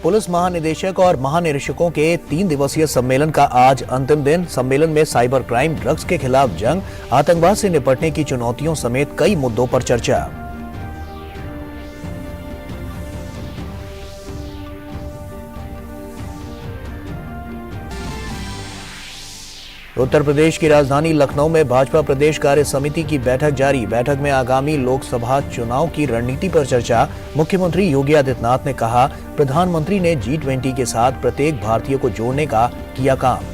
Police महानिदेशक और महानिरीक्षकों के 3 दिवसीय सम्मेलन का आज अंतिम दिन। सम्मेलन में साइबर क्राइम, ड्रग्स के खिलाफ जंग, आतंकवाद से निपटने की चुनौतियों समेत कई मुद्दों पर चर्चा। उत्तर प्रदेश की राजधानी लखनऊ में भाजपा प्रदेश कार्य समिति की बैठक जारी। बैठक में आगामी लोकसभा चुनाव की रणनीति पर चर्चा। मुख्यमंत्री योगी आदित्यनाथ ने कहा, प्रधानमंत्री ने G20 के साथ प्रत्येक भारतीय को जोड़ने का किया काम।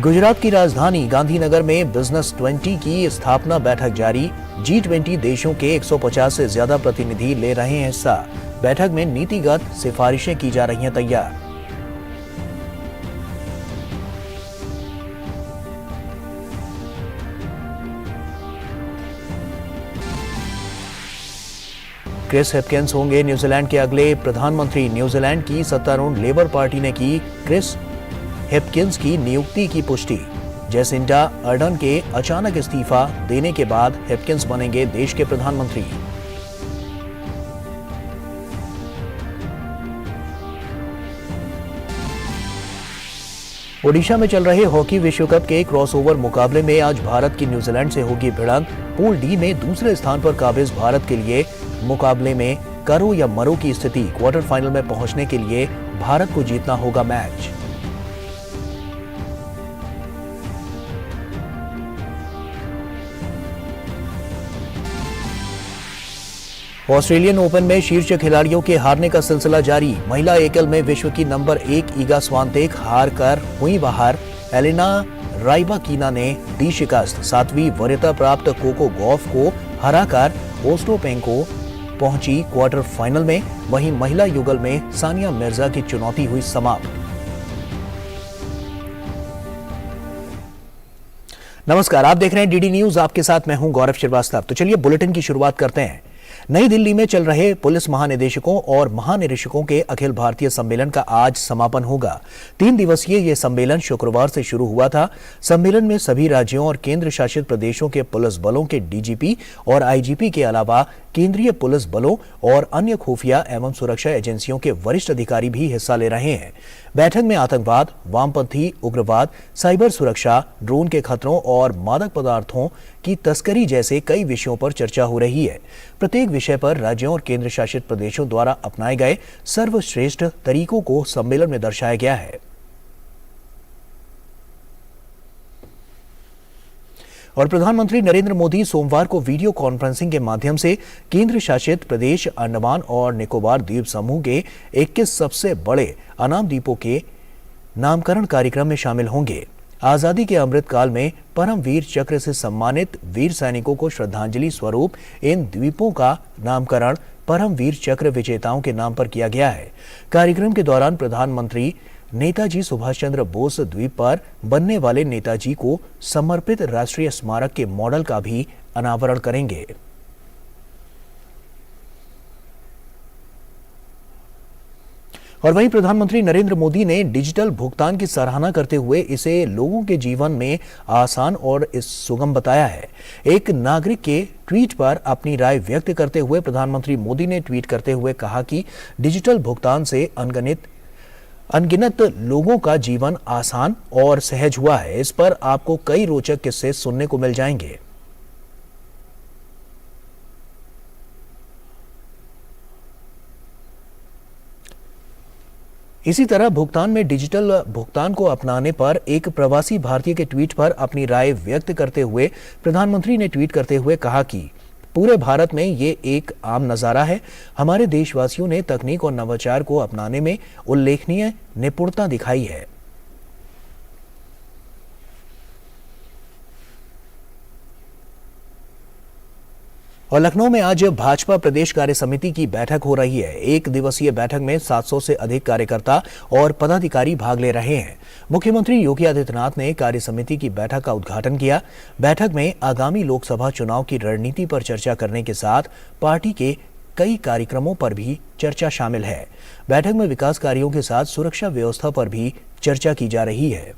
गुजरात की राजधानी गांधीनगर में बिजनेस 20 की स्थापना बैठक जारी। G20 देशों के 150 से ज्यादा प्रतिनिधि ले रहे हैं हिस्सा। बैठक में नीतिगत सिफारिशें की जा रही हैं तैयार। क्रिस हिपकिंस होंगे न्यूजीलैंड के अगले प्रधानमंत्री। न्यूजीलैंड की सत्तारूढ़ लेबर पार्टी ने की क्रिस हिपकिंस की नियुक्ति की पुष्टि। जैसिंडा अर्डर्न के अचानक इस्तीफा देने के बाद हिपकिंस बनेंगे देश के प्रधानमंत्री। ओडिशा में चल रहे हॉकी विश्व कप के क्रॉसओवर मुकाबले में आज भारत की न्यूजीलैंड से होगी भिड़ंत। पूल डी में दूसरे स्थान पर काबिज भारत के लिए मुकाबले में करो या मरो की स्थिति। क्वार्टर फाइनल में पहुंचने के लिए भारत को जीतना होगा मैच। ऑस्ट्रेलियन ओपन में शीर्ष खिलाड़ियों के हारने का सिलसिला जारी। महिला एकल में विश्व की नंबर 1 ईगा स्वांतेक हार कर हुई बाहर। एलेना राइबाकिना ने दी शिकस्त। 7वीं वरीयता प्राप्त कोको गॉफ को हराकर ओस्टापेंको पहुंची क्वार्टर फाइनल में। वहीं महिला युगल में सानिया मिर्जा की चुनौती हुई समाप्त। नमस्कार, आप देख रहे हैं डीडी न्यूज। आपके साथ मैं हूं गौरव श्रीवास्तव। तो चलिए बुलेटिन की शुरुआत करते हैं। नई दिल्ली में चल रहे पुलिस महानिदेशकों और महानिरीक्षकों के अखिल भारतीय सम्मेलन का आज समापन होगा। 3 दिवसीय यह सम्मेलन शुक्रवार से शुरू हुआ था। सम्मेलन में सभी राज्यों और केंद्र शासित प्रदेशों के पुलिस बलों के डीजीपी और आईजीपी के अलावा केंद्रीय पुलिस बलों और अन्य खुफिया एवं सुरक्षा एजेंसियों के वरिष्ठ अधिकारी भी हिस्सा ले रहे हैं। बैठक में आतंकवाद, वामपंथी उग्रवाद, साइबर सुरक्षा, ड्रोन के खतरों और मादक पदार्थों की तस्करी जैसे कई विषयों पर चर्चा हो रही है। प्रत्येक विषय पर राज्यों और केंद्र शासित प्रदेशों द्वारा अपनाए गए सर्वश्रेष्ठ तरीकों को सम्मेलन में दर्शाया गया है। और प्रधानमंत्री नरेंद्र मोदी सोमवार को वीडियो कॉन्फ्रेंसिंग के माध्यम से केंद्र शासित प्रदेश अंडमान और निकोबार द्वीप समूह के 21 सबसे बड़े अनाम द्वीपों के नामकरण कार्यक्रम में शामिल होंगे। आजादी के अमृत काल में परमवीर चक्र से सम्मानित वीर सैनिकों को श्रद्धांजलि स्वरूप इन द्वीपों का नामकरण परमवीर चक्र विजेताओं के नाम पर किया गया है। कार्यक्रम के दौरान प्रधानमंत्री नेताजी सुभाष चंद्र बोस द्वीप पर बनने वाले नेताजी को समर्पित राष्ट्रीय स्मारक के मॉडल का भी अनावरण करेंगे। और वहीं प्रधानमंत्री नरेंद्र मोदी ने डिजिटल भुगतान की सराहना करते हुए इसे लोगों के जीवन में आसान और सुगम बताया है। एक नागरिक के ट्वीट पर अपनी राय व्यक्त करते हुए प्रधानमंत्री मोदी ने ट्वीट करते हुए कहा कि डिजिटल भुगतान से अनगिनत लोगों का जीवन आसान और सहज हुआ है। इस पर आपको कई रोचक किस्से सुनने को मिल जाएंगे। इसी तरह भुगतान में डिजिटल भुगतान को अपनाने पर एक प्रवासी भारतीय के ट्वीट पर अपनी राय व्यक्त करते हुए प्रधानमंत्री ने ट्वीट करते हुए कहा कि पूरे भारत में ये एक आम नजारा है। हमारे देशवासियों ने तकनीक और नवाचार को अपनाने में उल्लेखनीय निपुणता दिखाई है। और लखनऊ में आज भाजपा प्रदेश कार्य समिति की बैठक हो रही है। 1 दिवसीय बैठक में 700 से अधिक कार्यकर्ता और पदाधिकारी भाग ले रहे हैं। मुख्यमंत्री योगी आदित्यनाथ ने कार्य समिति की बैठक का उद्घाटन किया। बैठक में आगामी लोकसभा चुनाव की रणनीति पर चर्चा करने के साथ पार्टी के कई कार्यक्रमों पर भी चर्चा शामिल है। बैठक में विकास कार्यों के साथ सुरक्षा व्यवस्था पर भी चर्चा की जा रही है।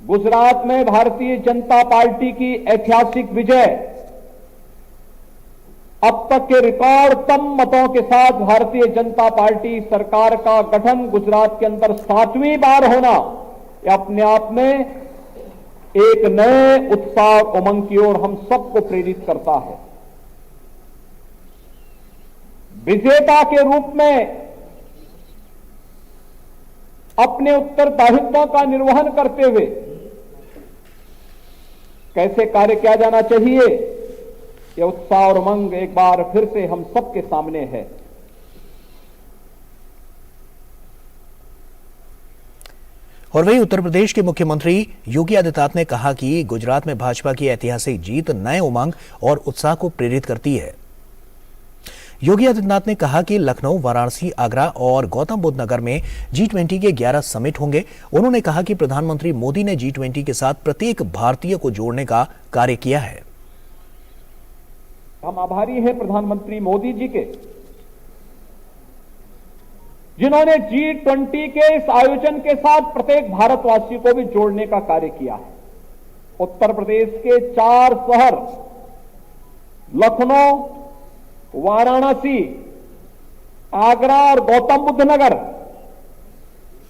गुजरात में भारतीय जनता पार्टी की ऐतिहासिक विजय, अब तक के रिकॉर्ड कम मतों के साथ भारतीय जनता पार्टी सरकार का गठन गुजरात के अंदर 7वीं बार होना, यह अपने आप में एक नए उत्साह और उमंग की ओर हम सबको प्रेरित करता है। विजेता के रूप में अपने उत्तरदायित्वों का निर्वहन करते हुए कैसे कार्य किया जाना चाहिए, यह उत्साह और उमंग एक बार फिर से हम सबके सामने है। और वहीं उत्तर प्रदेश के मुख्यमंत्री योगी आदित्यनाथ ने कहा कि गुजरात में भाजपा की ऐतिहासिक जीत नए उमंग और उत्साह को प्रेरित करती है। योगी आदित्यनाथ ने कहा कि लखनऊ, वाराणसी, आगरा और गौतम बुद्ध नगर में G20 के 11 समिट होंगे। उन्होंने कहा कि प्रधानमंत्री मोदी ने G20 के साथ प्रत्येक भारतीय को जोड़ने का कार्य किया है। हम आभारी हैं प्रधानमंत्री मोदी जी के, जिन्होंने G20 के इस आयोजन के साथ प्रत्येक भारतवासी को भी जोड़ने का कार्य किया है। उत्तर प्रदेश के 4 शहर लखनऊ, वाराणसी, आगरा और गौतम बुद्ध नगर,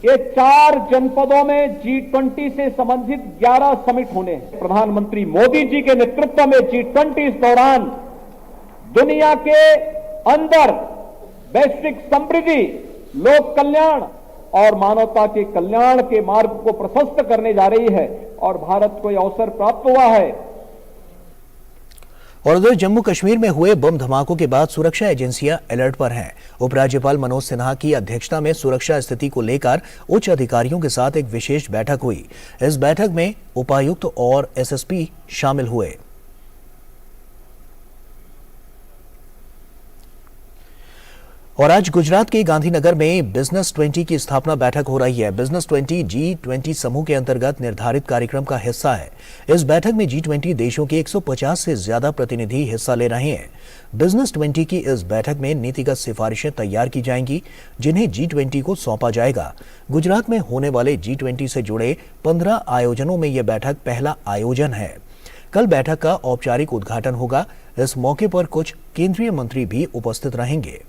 ये 4 जनपदों में G20 से संबंधित 11 समिट होने हैं। प्रधानमंत्री मोदी जी के नेतृत्व में G20 इस दौरान दुनिया के अंदर वैश्विक समृद्धि, लोक कल्याण और मानवता के कल्याण के मार्ग को प्रशस्त करने जा रही है और भारत को यह अवसर प्राप्त हुआ है। और उधर जम्मू कश्मीर में हुए बम धमाकों के बाद सुरक्षा एजेंसियां अलर्ट पर हैं। उपराज्यपाल मनोज सिन्हा की अध्यक्षता में सुरक्षा स्थिति को लेकर उच्च अधिकारियों के साथ एक विशेष बैठक हुई। इस बैठक में उपायुक्त और एसएसपी शामिल हुए। और आज गुजरात के गांधीनगर में बिजनेस 20 की स्थापना बैठक हो रही है। बिजनेस 20 G20 समूह के अंतर्गत निर्धारित कार्यक्रम का हिस्सा है। इस बैठक में G20 देशों के 150 से ज्यादा प्रतिनिधि हिस्सा ले रहे हैं। बिजनेस 20 की इस बैठक में नीतिगत सिफारिशें तैयार की जाएंगी, जिन्हें G20 को सौंपा जाएगा। गुजरात में होने वाले G20 से जुड़े 15 आयोजनों में यह बैठक पहला आयोजन है। कल बैठक का औपचारिक उद्घाटन होगा। इस मौके पर कुछ केंद्रीय मंत्री भी उपस्थित रहेंगे।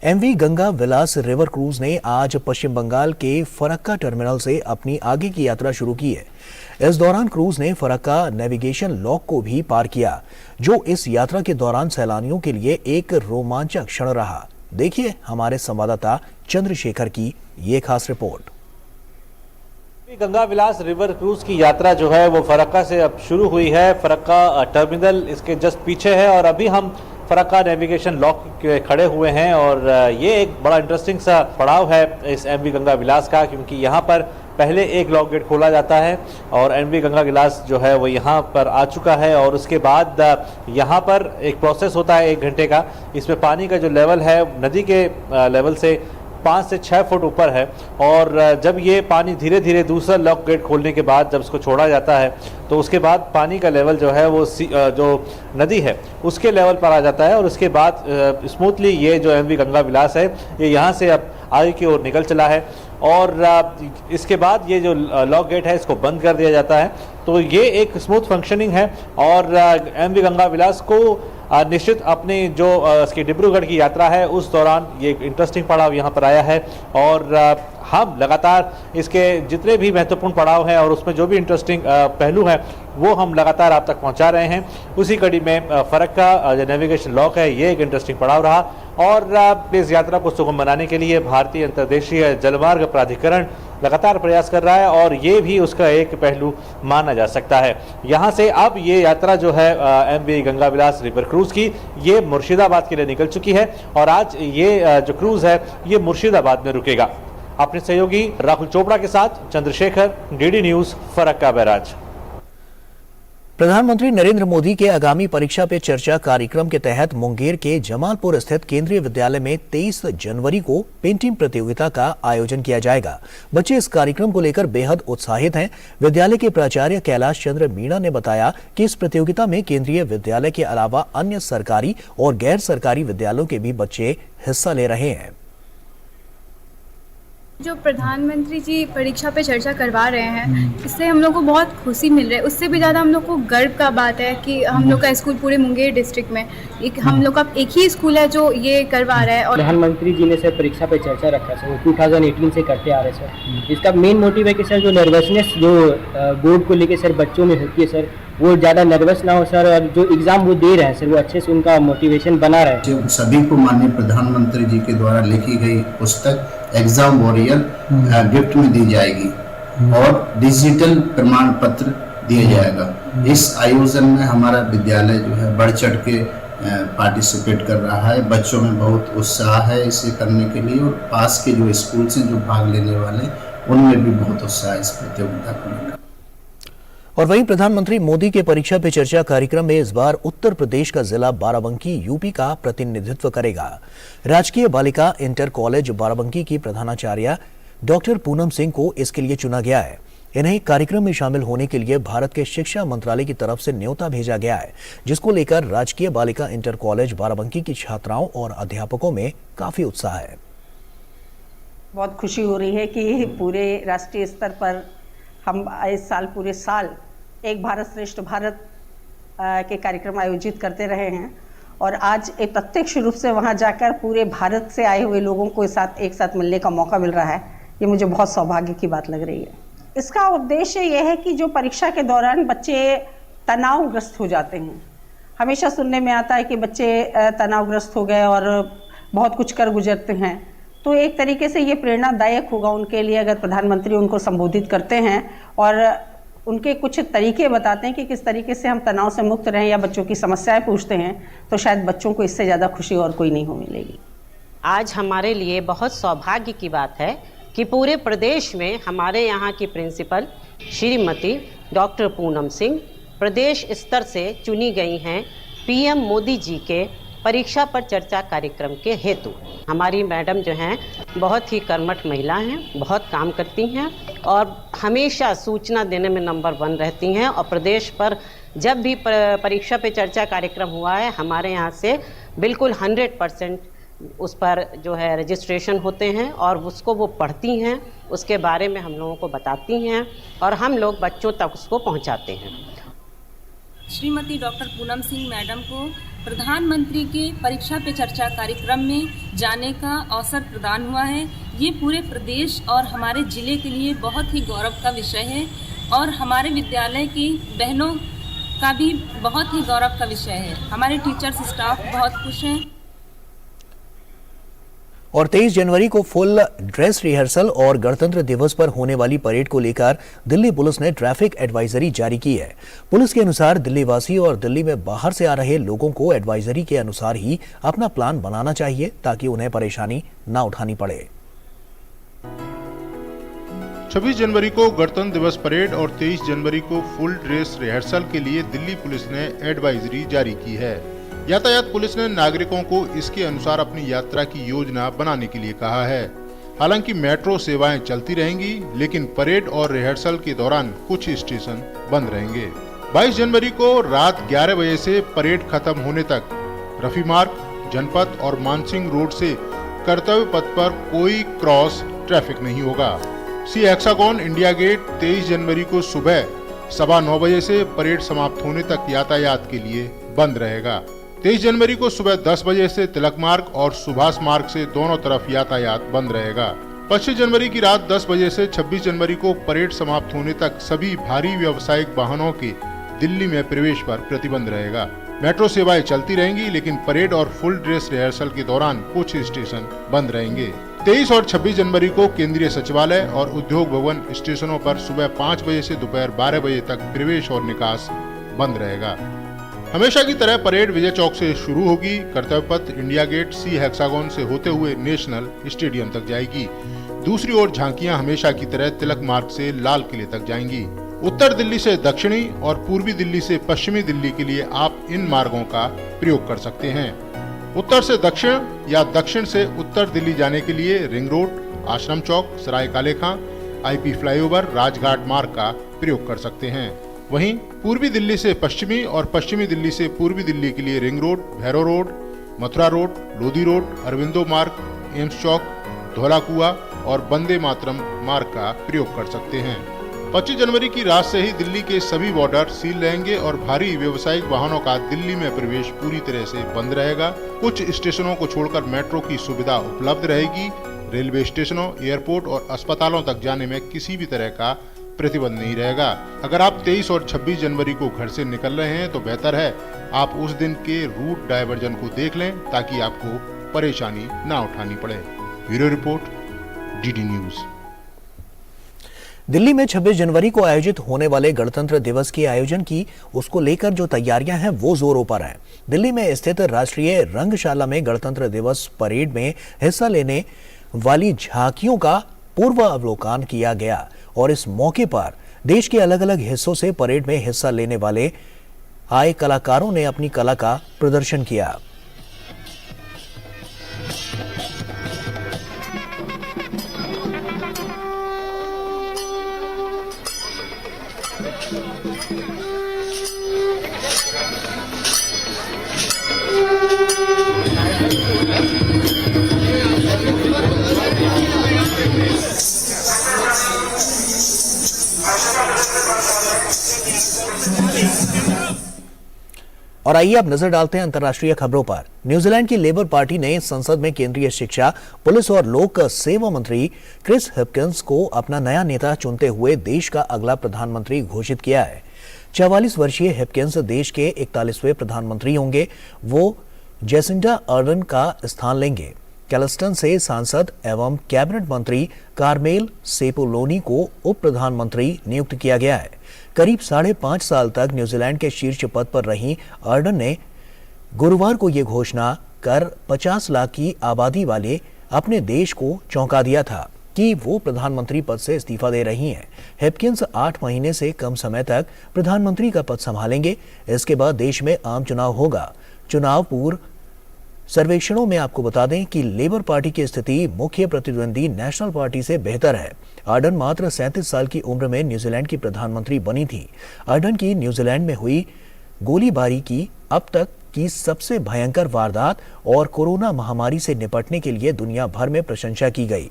एमवी गंगा विलास रिवर क्रूज ने आज पश्चिम बंगाल के फरक्का टर्मिनल से अपनी आगे की यात्रा शुरू की है। इस दौरान क्रूज ने फरक्का नेविगेशन लॉक को भी पार किया, जो इस यात्रा के दौरान सैलानियों के लिए एक रोमांचक क्षण रहा। देखिए हमारे संवाददाता चंद्रशेखर की ये खास रिपोर्ट। गंगा विलास रिवर क्रूज की यात्रा जो है वो फरक्का से अब शुरू हुई है। फरक्का टर्मिनल इसके जस्ट पीछे है और अभी हम फरक्का नेविगेशन लॉक के खड़े हुए हैं और ये एक बड़ा इंटरेस्टिंग सा पड़ाव है इस एमवी गंगा विलास का, क्योंकि यहाँ पर पहले एक लॉक गेट खोला जाता है और एमवी गंगा विलास जो है वो यहाँ पर आ चुका है और उसके बाद यहाँ पर एक प्रोसेस होता है 1 घंटे का। इसमें पानी का जो लेवल है नदी के लेवल से 5 से 6 फुट ऊपर है और जब ये पानी धीरे धीरे दूसरा लॉक गेट खोलने के बाद जब इसको छोड़ा जाता है तो उसके बाद पानी का लेवल जो है वो जो नदी है उसके लेवल पर आ जाता है और उसके बाद स्मूथली ये जो एमवी गंगा विलास है ये यहाँ से अब आगे की ओर निकल चला है और इसके बाद ये जो लॉक गेट है इसको बंद कर दिया जाता है। तो ये एक स्मूथ फंक्शनिंग है और एमवी गंगा विलास को निश्चित अपनी जो इसकी डिब्रूगढ़ की यात्रा है उस दौरान ये एक इंटरेस्टिंग पड़ाव यहाँ पर आया है और हम लगातार इसके जितने भी महत्वपूर्ण पड़ाव हैं और उसमें जो भी इंटरेस्टिंग पहलू हैं वो हम लगातार आप तक पहुँचा रहे हैं। उसी कड़ी में फरक्का जो नेविगेशन लॉक है ये एक इंटरेस्टिंग पड़ाव रहा और इस यात्रा को सुगम बनाने के लिए भारतीय अंतर्देशीय जलमार्ग प्राधिकरण लगातार प्रयास कर रहा है और ये भी उसका एक पहलू माना जा सकता है। यहाँ से अब ये यात्रा जो है एमवी गंगा विलास रिवर क्रूज की ये मुर्शिदाबाद के लिए निकल चुकी है और आज ये जो क्रूज है ये मुर्शिदाबाद में रुकेगा। अपने सहयोगी राहुल चोपड़ा के साथ Chandrashekhar, DD news, Farakka barrage. प्रधानमंत्री नरेंद्र मोदी के आगामी परीक्षा पे चर्चा कार्यक्रम के तहत मुंगेर के जमालपुर स्थित केंद्रीय विद्यालय में 23 जनवरी को पेंटिंग प्रतियोगिता का आयोजन किया जाएगा। बच्चे इस कार्यक्रम को लेकर बेहद उत्साहित हैं। विद्यालय के प्राचार्य कैलाश चंद्र मीणा ने बताया कि इस प्रतियोगिता में केंद्रीय विद्यालय के अलावा अन्य सरकारी और गैर सरकारी विद्यालयों के भी बच्चे हिस्सा ले रहे हैं। जो प्रधानमंत्री जी परीक्षा पे चर्चा करवा रहे हैं, इससे हम लोग को बहुत खुशी मिल रही है। उससे भी ज़्यादा हम लोग को गर्व का बात है कि हम लोग का स्कूल पूरे मुंगेर डिस्ट्रिक्ट में हम लोग का एक ही स्कूल है जो ये करवा रहा है। और प्रधानमंत्री जी ने सर परीक्षा पे चर्चा रखा सर, वो 2018 से करते आ रहे सर। इसका मेन मोटिव है कि सर जो नर्वसनेस जो बोर्ड को लेके सर बच्चों में होती है सर, वो ज़्यादा नर्वस ना हो सर, और जो एग्ज़ाम वो दे रहे हैं सर वो अच्छे से उनका मोटिवेशन बना रहे हैं। सभी को माननीय प्रधानमंत्री जी के द्वारा लिखी गई पुस्तक एग्जाम वॉरियर गिफ्ट में दी जाएगी और डिजिटल प्रमाण पत्र दिया जाएगा। इस आयोजन में हमारा विद्यालय जो है बढ़ चढ़ के पार्टिसिपेट कर रहा है। बच्चों में बहुत उत्साह है इसे करने के लिए, और पास के जो स्कूल से जो भाग लेने वाले उनमें भी बहुत उत्साह है इस प्रतियोगिता को लेकर। और वहीं प्रधानमंत्री मोदी के परीक्षा पे चर्चा कार्यक्रम में इस बार उत्तर प्रदेश का जिला बाराबंकी यूपी का प्रतिनिधित्व करेगा। राजकीय बालिका इंटर कॉलेज बाराबंकी की प्रधानाचार्य डॉक्टर पूनम सिंह को इसके लिए चुना गया है। इन्हें कार्यक्रम में शामिल होने के लिए भारत के शिक्षा मंत्रालय की तरफ से न्योता भेजा गया है, जिसको लेकर राजकीय बालिका इंटर कॉलेज बाराबंकी की छात्राओं और अध्यापकों में काफी उत्साह है। बहुत खुशी हो रही है कि पूरे राष्ट्रीय स्तर पर हम इस साल पूरे साल एक भारत श्रेष्ठ भारत के कार्यक्रम आयोजित करते रहे हैं, और आज एक प्रत्यक्ष रूप से वहां जाकर पूरे भारत से आए हुए लोगों को एक साथ मिलने का मौका मिल रहा है। ये मुझे बहुत सौभाग्य की बात लग रही है। इसका उद्देश्य यह है कि जो परीक्षा के दौरान बच्चे तनावग्रस्त हो जाते हैं, हमेशा सुनने में आता है कि बच्चे तनावग्रस्त हो गए और बहुत कुछ कर गुजरते हैं, तो एक तरीके से ये प्रेरणादायक होगा उनके लिए अगर प्रधानमंत्री उनको संबोधित करते हैं और उनके कुछ तरीके बताते हैं कि किस तरीके से हम तनाव से मुक्त रहें, या बच्चों की समस्याएं पूछते हैं, तो शायद बच्चों को इससे ज़्यादा खुशी और कोई नहीं हो मिलेगी। आज हमारे लिए बहुत सौभाग्य की बात है कि पूरे प्रदेश में हमारे यहाँ की प्रिंसिपल श्रीमती डॉक्टर पूनम सिंह प्रदेश स्तर से चुनी गई हैं पीएम मोदी जी के परीक्षा पर चर्चा कार्यक्रम के हेतु। हमारी मैडम जो हैं बहुत ही कर्मठ महिला हैं, बहुत काम करती हैं और हमेशा सूचना देने में नंबर 1 रहती हैं, और प्रदेश पर जब भी परीक्षा पे चर्चा कार्यक्रम हुआ है हमारे यहाँ से बिल्कुल 100% उस पर जो है रजिस्ट्रेशन होते हैं और उसको वो पढ़ती हैं, उसके बारे में हम लोगों को बताती हैं और हम लोग बच्चों तक उसको पहुँचाते हैं। श्रीमती डॉक्टर पूनम सिंह मैडम को प्रधानमंत्री के परीक्षा पे चर्चा कार्यक्रम में जाने का अवसर प्रदान हुआ है। ये पूरे प्रदेश और हमारे जिले के लिए बहुत ही गौरव का विषय है, और हमारे विद्यालय की बहनों का भी बहुत ही गौरव का विषय है। हमारे टीचर्स स्टाफ बहुत खुश हैं। और 23 जनवरी को फुल ड्रेस रिहर्सल और गणतंत्र दिवस पर होने वाली परेड को लेकर दिल्ली पुलिस ने ट्रैफिक एडवाइजरी जारी की है। पुलिस के अनुसार दिल्ली वासी और दिल्ली में बाहर से आ रहे लोगों को एडवाइजरी के अनुसार ही अपना प्लान बनाना चाहिए, ताकि उन्हें परेशानी ना उठानी पड़े। 26 जनवरी को गणतंत्र दिवस परेड और 23 जनवरी को फुल ड्रेस रिहर्सल के लिए दिल्ली पुलिस ने एडवाइजरी जारी की है। यातायात पुलिस ने नागरिकों को इसके अनुसार अपनी यात्रा की योजना बनाने के लिए कहा है। हालांकि मेट्रो सेवाएं चलती रहेंगी, लेकिन परेड और रिहर्सल के दौरान कुछ स्टेशन बंद रहेंगे। 22 जनवरी को रात 11 बजे से परेड खत्म होने तक रफी मार्ग, जनपथ और मानसिंह रोड से कर्तव्य पथ पर कोई क्रॉस ट्रैफिक नहीं होगा। सी हेक्सागोन इंडिया गेट 23 जनवरी को सुबह 9:15 बजे से परेड समाप्त होने तक यातायात के लिए बंद रहेगा। 23 जनवरी को सुबह 10 बजे से तिलक मार्ग और सुभाष मार्ग से दोनों तरफ यातायात बंद रहेगा। 25 जनवरी की रात 10 बजे से 26 जनवरी को परेड समाप्त होने तक सभी भारी व्यावसायिक वाहनों के दिल्ली में प्रवेश पर प्रतिबंध रहेगा। मेट्रो सेवाएं चलती रहेंगी, लेकिन परेड और फुल ड्रेस रिहर्सल के दौरान कुछ स्टेशन बंद रहेंगे। 23 और 26 जनवरी को केंद्रीय सचिवालय और उद्योग भवन स्टेशनों पर सुबह 5 बजे से दोपहर 12 बजे तक प्रवेश और निकास बंद रहेगा। हमेशा की तरह परेड विजय चौक से शुरू होगी। कर्तव्य पथ इंडिया गेट सी हेक्सागोन से होते हुए नेशनल स्टेडियम तक जाएगी। दूसरी ओर झांकियां हमेशा की तरह तिलक मार्ग से लाल किले तक जाएंगी। उत्तर दिल्ली से दक्षिणी और पूर्वी दिल्ली से पश्चिमी दिल्ली के लिए आप इन मार्गों का प्रयोग कर सकते हैं। उत्तर से दक्षिण या दक्षिण से उत्तर दिल्ली जाने के लिए रिंग रोड, आश्रम चौक, सराय काले खां, IP फ्लाईओवर, राजघाट मार्ग का प्रयोग कर सकते हैं। वहीं पूर्वी दिल्ली से पश्चिमी और पश्चिमी दिल्ली से पूर्वी दिल्ली के लिए ring road, Bhairav road, Mathura road, Lodhi road, Aurobindo मार्ग, एम्स चौक, धौला कुआं, और वंदे मातरम मार्ग का प्रयोग कर सकते हैं। 25 जनवरी की रात से ही दिल्ली के सभी बॉर्डर सील रहेंगे और भारी व्यावसायिक वाहनों का दिल्ली में प्रवेश पूरी तरह से बंद रहेगा। कुछ स्टेशनों को छोड़कर मेट्रो की सुविधा उपलब्ध रहेगी। रेलवे स्टेशनों, एयरपोर्ट और अस्पतालों तक जाने में किसी भी तरह का प्रतिबंध नहीं रहेगा। अगर आप 23 और 26 जनवरी को घर से निकल रहे हैं तो बेहतर है आप उस दिन के रूट डायवर्जन को देख लें ताकि आपको परेशानी ना उठानी पड़े। Bureau report, DD news. Delhi में 26 जनवरी को आयोजित होने वाले गणतंत्र दिवस के आयोजन की उसको लेकर जो तैयारियां हैं वो जोरों पर हैं। दिल्ली में स्थित राष्ट्रीय रंगशाला में गणतंत्र दिवस परेड में हिस्सा लेने वाली झांकियों का पूर्व अवलोकन किया गया और इस मौके पर देश के अलग अलग हिस्सों से परेड में हिस्सा लेने वाले आए कलाकारों ने अपनी कला का प्रदर्शन किया। और आइए अब नजर डालते हैं अंतर्राष्ट्रीय खबरों पर। न्यूजीलैंड की लेबर पार्टी ने संसद में केंद्रीय शिक्षा, पुलिस और लोक सेवा मंत्री क्रिस हिपकिंस को अपना नया नेता चुनते हुए देश का अगला प्रधानमंत्री घोषित किया है। 44 वर्षीय हिपकिंस देश के 41वें प्रधानमंत्री होंगे। वो जेसिंडा अर्डन का स्थान लेंगे। कैलस्टन से सांसद एवं कैबिनेट मंत्री कार्मेल सेपोलोनी को उप प्रधानमंत्री नियुक्त किया गया है। करीब 5.5 साल तक न्यूजीलैंड के शीर्ष पद पर रही अर्डन ने गुरुवार को यह घोषणा कर 50 लाख की आबादी वाले अपने देश को चौंका दिया था कि वो प्रधानमंत्री पद से इस्तीफा दे रही हैं। हिपकिंस 8 महीने से कम समय तक प्रधानमंत्री का पद संभालेंगे। इसके बाद देश में आम चुनाव होगा। चुनाव पूर्व सर्वेक्षणों में आपको बता दें कि लेबर पार्टी की स्थिति मुख्य प्रतिद्वंदी नेशनल पार्टी से बेहतर है। अर्डन मात्र 37 साल की उम्र में न्यूजीलैंड की प्रधानमंत्री बनी थी। अर्डन की न्यूजीलैंड में हुई गोलीबारी की अब तक की सबसे भयंकर वारदात और कोरोना महामारी से निपटने के लिए दुनिया भर में प्रशंसा की गई।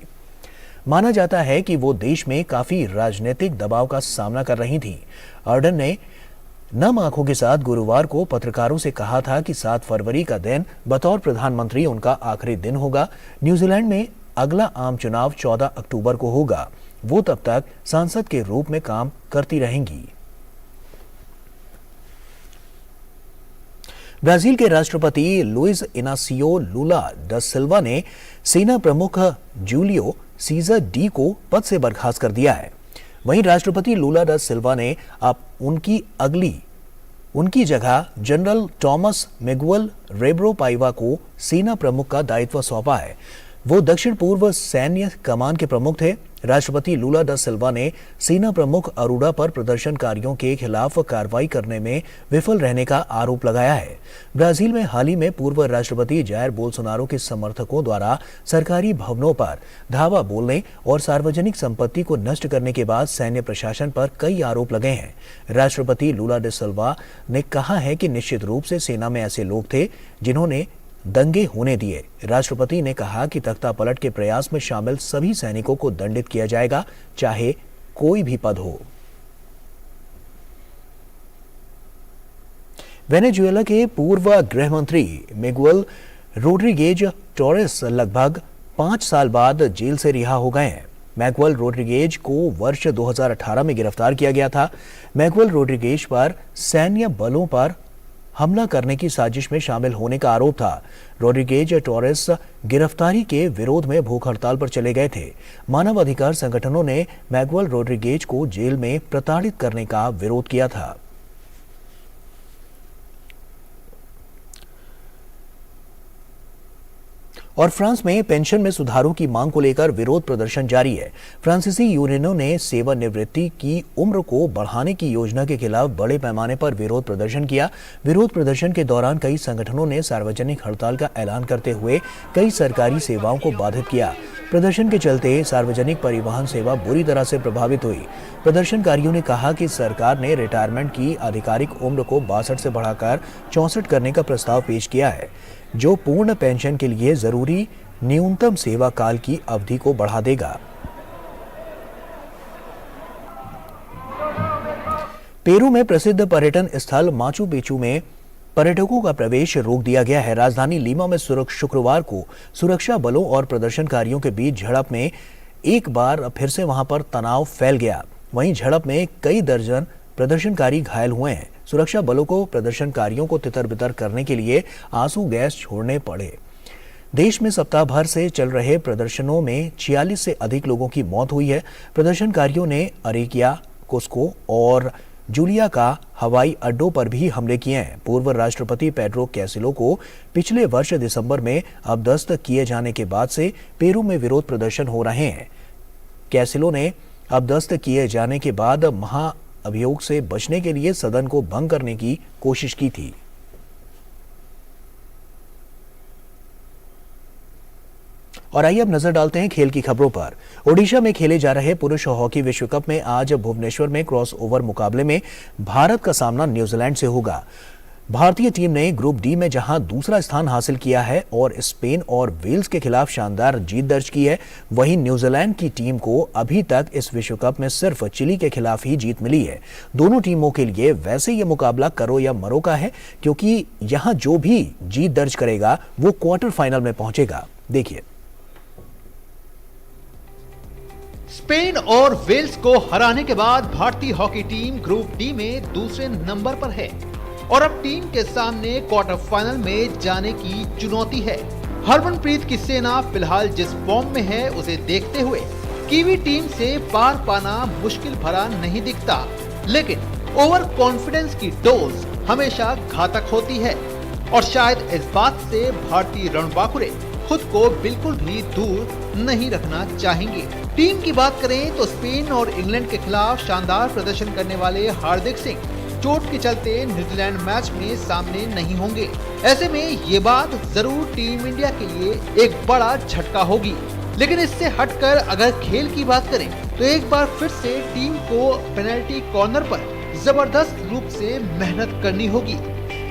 माना जाता है कि वो देश में काफी राजनीतिक दबाव का सामना कर रही थी। अर्डन ने नम आंखों के साथ गुरुवार को पत्रकारों से कहा था कि 7 फरवरी का दिन बतौर प्रधानमंत्री उनका आखिरी दिन होगा। न्यूजीलैंड में अगला आम चुनाव 14 अक्टूबर को होगा। वो तब तक सांसद के रूप में काम करती रहेंगी। ब्राजील के राष्ट्रपति लुइस इनासियो लुला दा सिल्वा ने सेना प्रमुख जूलियो सीजर डी को पद से बर्खास्त कर दिया है। वहीं राष्ट्रपति लुला दा सिल्वा ने अब उनकी जगह जनरल टॉमस मिगुएल रेब्रो पाइवा को सेना प्रमुख का दायित्व सौंपा है। वो दक्षिण पूर्व सैन्य कमान के प्रमुख थे। राष्ट्रपति लुला दा सिल्वा ने सेना प्रमुख अरूडा पर प्रदर्शनकारियों के खिलाफ कार्रवाई करने में विफल रहने का आरोप लगाया है। ब्राजील में हाल ही में पूर्व राष्ट्रपति जायर बोल्सोनारो के समर्थकों द्वारा सरकारी भवनों पर धावा बोलने और सार्वजनिक संपत्ति को नष्ट करने के बाद सैन्य प्रशासन पर कई आरोप लगे हैं। राष्ट्रपति लुला दा सिल्वा ने कहा है कि निश्चित रूप से सेना में ऐसे लोग थे जिन्होंने दंगे होने दिए। राष्ट्रपति ने कहा कि तख्ता पलट के प्रयास में शामिल सभी सैनिकों को दंडित किया जाएगा, चाहे कोई भी पद हो। वेनेजुएला के पूर्व गृह मंत्री मिगुएल रोड्रिगेज टोरेस लगभग 5 साल बाद जेल से रिहा हो गए हैं। मैगुएल रोड्रिगेज को वर्ष 2018 में गिरफ्तार किया गया था। मैगुएल रोड्रिगेज पर सैन्य बलों पर हमला करने की साजिश में शामिल होने का आरोप था। रोड्रिगेज टोरेस गिरफ्तारी के विरोध में भूख हड़ताल पर चले गए थे। मानवाधिकार संगठनों ने मैगुएल रोड्रिगेज को जेल में प्रताड़ित करने का विरोध किया था। और फ्रांस में पेंशन में सुधारों की मांग को लेकर विरोध प्रदर्शन जारी है। फ्रांसीसी यूनियनों ने सेवानिवृत्ति की उम्र को बढ़ाने की योजना के खिलाफ बड़े पैमाने पर विरोध प्रदर्शन किया। विरोध प्रदर्शन के दौरान कई संगठनों ने सार्वजनिक हड़ताल का ऐलान करते हुए कई सरकारी सेवाओं को बाधित किया। प्रदर्शन के चलते सार्वजनिक परिवहन सेवा बुरी तरह से प्रभावित हुई। प्रदर्शनकारियों ने कहा कि सरकार ने रिटायरमेंट की आधिकारिक उम्र को 62 से बढ़ाकर 64 करने का प्रस्ताव पेश किया है, जो पूर्ण पेंशन के लिए जरूरी न्यूनतम सेवा काल की अवधि को बढ़ा देगा। पेरू में प्रसिद्ध पर्यटन स्थल माचू पिचू में पर्यटकों का प्रवेश रोक दिया गया है। राजधानी लीमा में शुक्रवार को सुरक्षा बलों और प्रदर्शनकारियों के बीच झड़प में एक बार फिर से वहां पर तनाव फैल गया। वहीं झड़प में कई दर्जन प्रदर्शनकारी घायल हुए हैं। सुरक्षा बलों को प्रदर्शनकारियों को तितर-बितर करने के लिए आंसू गैस छोड़ने पड़े। देश में सप्ताह भर से चल रहे प्रदर्शनों में 46 से अधिक लोगों की मौत हुई है। प्रदर्शनकारियों ने अरेकिया, कुस्को और जूलिया का हवाई अड्डों पर भी हमले किए हैं। पूर्व राष्ट्रपति पेड्रो कैसिलो को पिछले वर्ष दिसंबर में अपदस्थ किए जाने के बाद से पेरू में विरोध प्रदर्शन हो रहे हैं। कैसिलो ने अपदस्थ किए जाने के बाद महाअभियोग से बचने के लिए सदन को भंग करने की कोशिश की थी। और आइए अब नजर डालते हैं खेल की खबरों पर। ओडिशा में खेले जा रहे पुरुष हॉकी विश्व कप में आज भुवनेश्वर में क्रॉस ओवर मुकाबले में भारत का सामना न्यूजीलैंड से होगा। भारतीय टीम ने ग्रुप डी में जहां दूसरा स्थान हासिल किया है और स्पेन और वेल्स के खिलाफ शानदार जीत दर्ज की है, वहीं न्यूजीलैंड की टीम को अभी तक इस विश्व कप में सिर्फ चिली के खिलाफ ही जीत मिली है। दोनों टीमों के लिए वैसे ये मुकाबला करो या मरो का है, क्योंकि यहां जो भी जीत दर्ज करेगा वो क्वार्टर फाइनल में पहुंचेगा। देखिए, स्पेन और वेल्स को हराने के बाद भारतीय हॉकी टीम ग्रुप डी में दूसरे नंबर पर है और अब टीम के सामने क्वार्टर फाइनल में जाने की चुनौती है। हरमनप्रीत की सेना फिलहाल जिस फॉर्म में है उसे देखते हुए कीवी टीम से पार पाना मुश्किल भरा नहीं दिखता, लेकिन ओवर कॉन्फिडेंस की डोज हमेशा घातक होती है और शायद इस बात से भारतीय रणबांकुरे खुद को बिल्कुल भी दूर नहीं रखना चाहेंगे। टीम की बात करें तो स्पेन और इंग्लैंड के खिलाफ शानदार प्रदर्शन करने वाले हार्दिक सिंह चोट के चलते न्यूजीलैंड मैच में सामने नहीं होंगे। ऐसे में ये बात जरूर टीम इंडिया के लिए एक बड़ा झटका होगी। लेकिन इससे हटकर अगर खेल की बात करें तो एक बार फिर से टीम को पेनल्टी कॉर्नर पर जबरदस्त रूप से मेहनत करनी होगी,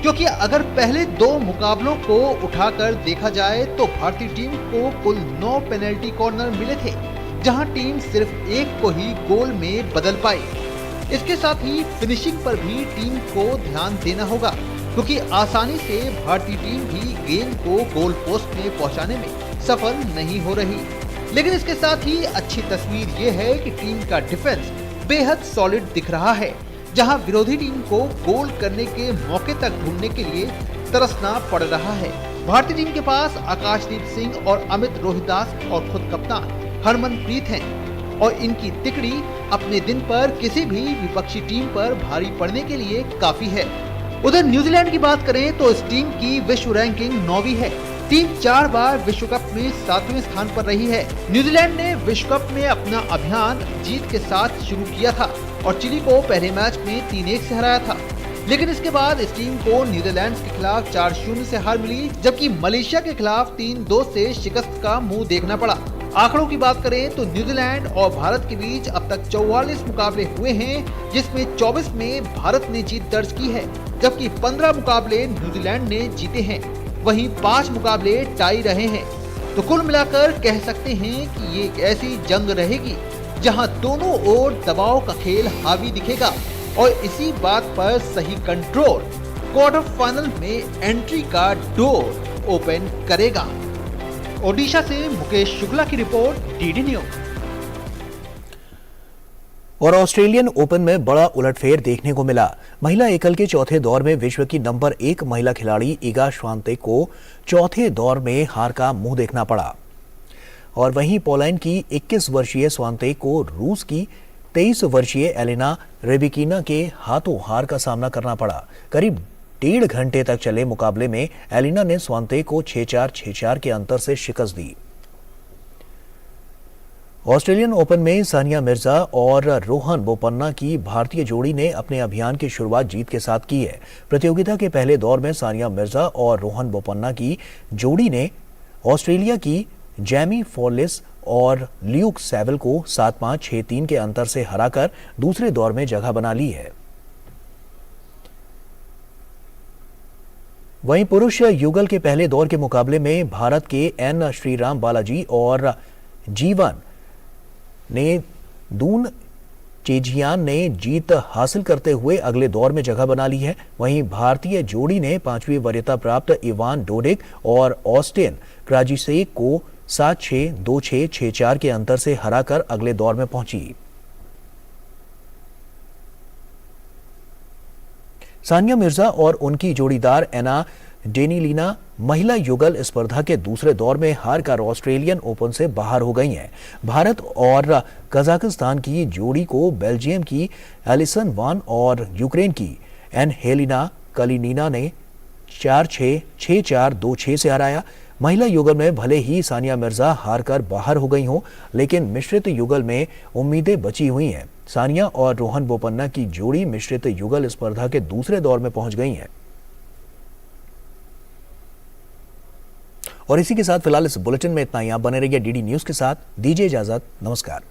क्योंकि अगर पहले दो मुकाबलों को उठाकर देखा जाए तो भारतीय टीम को कुल 9 पेनल्टी कॉर्नर मिले थे, जहां टीम सिर्फ एक को ही गोल में बदल पाई। इसके साथ ही फिनिशिंग पर भी टीम को ध्यान देना होगा, क्योंकि आसानी से भारतीय टीम भी गेंद को गोल पोस्ट में पहुंचाने में सफल नहीं हो रही। लेकिन इसके साथ ही अच्छी तस्वीर ये है कि टीम का डिफेंस बेहद सॉलिड दिख रहा है, जहां विरोधी टीम को गोल करने के मौके तक ढूंढने के लिए तरसना पड़ रहा है। भारतीय टीम के पास आकाशदीप सिंह और अमित रोहिदास और खुद कप्तान हरमनप्रीत हैं और इनकी तिकड़ी अपने दिन पर किसी भी विपक्षी टीम पर भारी पड़ने के लिए काफी है। उधर न्यूजीलैंड की बात करें तो इस टीम की विश्व रैंकिंग 9वीं है। टीम 4 बार विश्व कप में 7वें स्थान पर रही है। न्यूजीलैंड ने विश्व कप में अपना अभियान जीत के साथ शुरू किया था और चिली को पहले मैच में 3-1 से हराया था, लेकिन इसके बाद इस टीम को नीदरलैंड के खिलाफ 4-0 से हार मिली, जबकि मलेशिया के खिलाफ 3-2 से शिकस्त का मुंह देखना पड़ा। आंकड़ों की बात करें तो न्यूजीलैंड और भारत के बीच अब तक 44 मुकाबले हुए हैं, जिसमें 24 में भारत ने जीत दर्ज की है, जबकि 15 मुकाबले न्यूजीलैंड ने जीते हैं। वहीं 5 मुकाबले टाई रहे हैं। तो कुल मिलाकर कह सकते हैं कि ये एक ऐसी जंग रहेगी जहां दोनों ओर दबाव का खेल हावी दिखेगा और इसी बात पर सही कंट्रोल क्वार्टर फाइनल में एंट्री का डोर ओपन करेगा। ओडिशा से मुकेश शुक्ला की रिपोर्ट, डीडी न्यूज। और ऑस्ट्रेलियन ओपन में बड़ा उलटफेर देखने को मिला। महिला एकल के चौथे दौर में विश्व की नंबर 1 महिला खिलाड़ी इगा श्वांतेक को चौथे दौर में हार का मुंह देखना पड़ा और वहीं पोलैंड की 21 वर्षीय श्वांतेक को रूस की 23 वर्षीय एलेना रेबिकिना के हाथों हार का सामना करना पड़ा। करीब 1.5 घंटे तक चले मुकाबले में एलेना ने श्वांतेक को 6-4, 6-4 के अंतर से शिकस्त दी। ऑस्ट्रेलियन ओपन में सानिया मिर्जा और रोहन बोपन्ना की भारतीय जोड़ी ने अपने अभियान की शुरुआत जीत के साथ की है। प्रतियोगिता के पहले दौर में सानिया मिर्जा और रोहन बोपन्ना की जोड़ी ने ऑस्ट्रेलिया की जैमी फॉलिस और ल्यूक सेवल को 7-5, 6-3 के अंतर से हराकर दूसरे दौर में जगह बना ली है। वहीं पुरुष युगल के पहले दौर के मुकाबले में भारत के एन श्रीराम बालाजी और जीवन ने दून चेजियान ने जीत हासिल करते हुए अगले दौर में जगह बना ली है। वहीं भारतीय जोड़ी ने 5वीं वरीयता प्राप्त इवान डोडिक और ऑस्टिन क्राजिसेक को 7-6, 2-6, 6-4 के अंतर से हराकर अगले दौर में पहुंची। सानिया मिर्जा और उनकी जोड़ीदार एना डेनिलीना महिला युगल स्पर्धा के दूसरे दौर में हारकर ऑस्ट्रेलियन ओपन से बाहर हो गई हैं। भारत और कजाकिस्तान की जोड़ी को बेल्जियम की एलिसन वान और यूक्रेन की एनहेलिना कलिनीना ने 4-6, 6-4, 2-6 से हराया। महिला युगल में भले ही सानिया मिर्जा हारकर बाहर हो गई हों, लेकिन मिश्रित युगल में उम्मीदें बची हुई हैं। सानिया और रोहन बोपन्ना की जोड़ी मिश्रित युगल स्पर्धा के दूसरे दौर में पहुंच गई है। और इसी के साथ फिलहाल इस बुलेटिन में इतना ही। आप बने रहिए डीडी न्यूज के साथ। दीजिए इजाजत। नमस्कार।